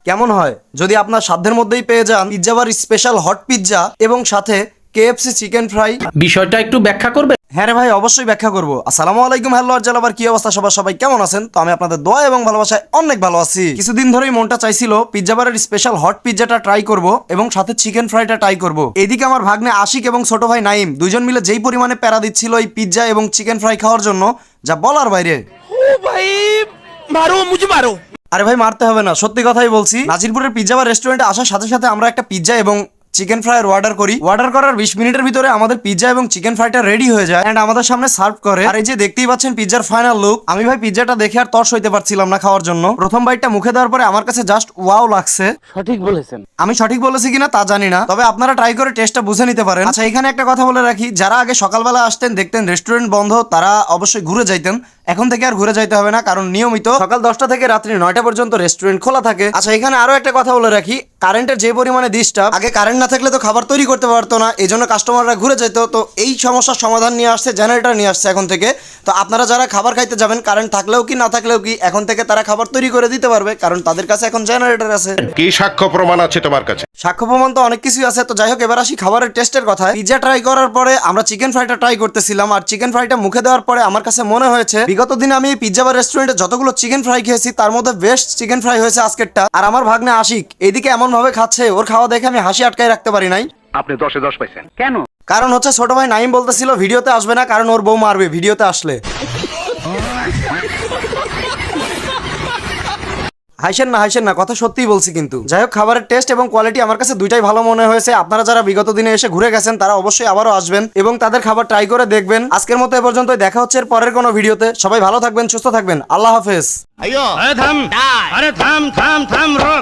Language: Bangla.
কেমন হয় যদি আপনার সাধ্যের মধ্যেই পেয়ে যান পিৎজা বার স্পেশাল হট পিৎজা এবং সাথে KFC চিকেন ফ্রাই? বিষয়টা একটু ব্যাখ্যা করবে? হ্যাঁ রে ভাই, অবশ্যই ব্যাখ্যা করবো। আসসালামু আলাইকুম, হ্যালো আবার কি অবস্থা সবাই কেমন আছেন? তো আমি আপনাদের দোয়া এবং ভালোবাসায় অনেক ভালো আছি। কিছুদিন ধরেই মনটা চাইছিল পিৎজা বারের স্পেশাল হট পিৎজাটা ট্রাই করব এবং সাথে চিকেন ফ্রাইটা ট্রাই করব। এদিকে আমার ভাগ্নে আশিক এবং ছোট ভাই নাইম দুইজন মিলে যেই পরিমাণে প্যারা দিচ্ছিল এই পিৎজা এবং চিকেন ফ্রাই খাওয়ার জন্য, যা বলার বাইরে। আরে ভাই মারতে হবে না, সত্যি কথাই বলছি। নাজিরপুরের পিৎজা বার রেস্টুরেন্টে আসার সাথে সাথে আমরা একটা পিৎজা এবং চিকেন ফ্রাইয়ের অর্ডার করি। অর্ডার করার 20 মিনিটের ভিতরে আমাদের পিৎজা এবং চিকেন ফ্রাইটা রেডি হয়ে যায় এন্ড আমাদের সামনে সার্ভ করে। আর এই যে দেখতেই পাচ্ছেন পিৎজার ফাইনাল লুক। আমি ভাই পিৎজাটা দেখে আর তর্স হইতে পারছিলাম না খাওয়ার জন্য। প্রথম বাইটটা মুখে দেওয়ার পরে আমার কাছে জাস্ট ওয়াও লাগছে। সঠিক বলেছেন। আমি সঠিক বলেছি কিনা তা জানি না, তবে আপনারা ট্রাই করে টেস্টটা বুঝে নিতে পারেন। আচ্ছা, এখানে একটা কথা বলে রাখি, যারা আগে সকালবেলা আসতেন দেখতেন রেস্টুরেন্ট বন্ধ, তারা অবশ্যই ঘুরে যাইতেন। এখন থেকে আর ঘুরে যাইতে হবে না, কারণ নিয়মিত সকাল 10টা থেকে রাত্রি 9টা পর্যন্ত রেস্টুরেন্ট খোলা থাকে। আচ্ছা, এখানে আরো একটা কথা বলে রাখি, কারেন্টের যে পরিমাণে ডিস্টার্ব, আগে কারেন্ট না থাকলে তো খাবার তৈরি করতে পারতো না, এই জন্য কাস্টমাররা ঘুরে যেত। তো এই সমস্যার সমাধান নিয়ে আসছে জেনারেটর নিয়ে আসছে এখন থেকে। তো আপনারা যারা খাবার খাইতে যাবেন, কারেন্ট থাকলেও কি না থাকলেও কি, এখন থেকে তারা খাবার তৈরি করে দিতে পারবে, কারণ তাদের কাছে এখন জেনারেটর আছে। কি সাক্ষ্য প্রমাণ আছে তোমার কাছে? সাক্ষ্য প্রমাণ তো অনেক কিছুই আছে। তো যাই হোক, এবার আসি খাবারের টেস্টের কথায়। পিৎজা ট্রাই করার পরে আমরা চিকেন ফ্রাইটা ট্রাই করতেছিলাম, আর চিকেন ফ্রাইটা মুখে দেওয়ার পরে আমার কাছে মনে হয়েছে বিগত দিনে আমি পিৎজা বার রেস্টুরেন্টে যতগুলো চিকেন ফ্রাই খেয়েছি তার মধ্যে বেস্ট চিকেন ফ্রাই হয়েছে আজকেরটা। আর আমার ভাগ্নে আশিক এদিকে এমন ভাবে খাচ্ছে, ওর খাওয়া দেখে আমি হাসি আটকাই রাখতে পারি নাই। আপনি 10-এ 10 পাইছেন কেন? কারণ হচ্ছে ছোট ভাই নাইম বলতেছিল ভিডিওতে আসবে না, কারণ ওর বউ মারবে ভিডিওতে আসলে। হাসেন না, কথা সত্যিই বলছি কিন্তু। যাই হোক, খাবারের টেস্ট এবং কোয়ালিটি আমার কাছে দুইটাই ভালো মনে হয়েছে। আপনারা যারা বিগত দিনে এসে ঘুরে গেছেন তারা অবশ্যই আবারও আসবেন এবং তাদের খাবার ট্রাই করে দেখবেন। আজকের মতো এ পর্যন্তই, দেখা হচ্ছে এর পরের কোনো ভিডিওতে। সবাই ভালো থাকবেন, সুস্থ থাকবেন, আল্লাহ হাফেজ। আরে থাম, থাম, থাম, রক।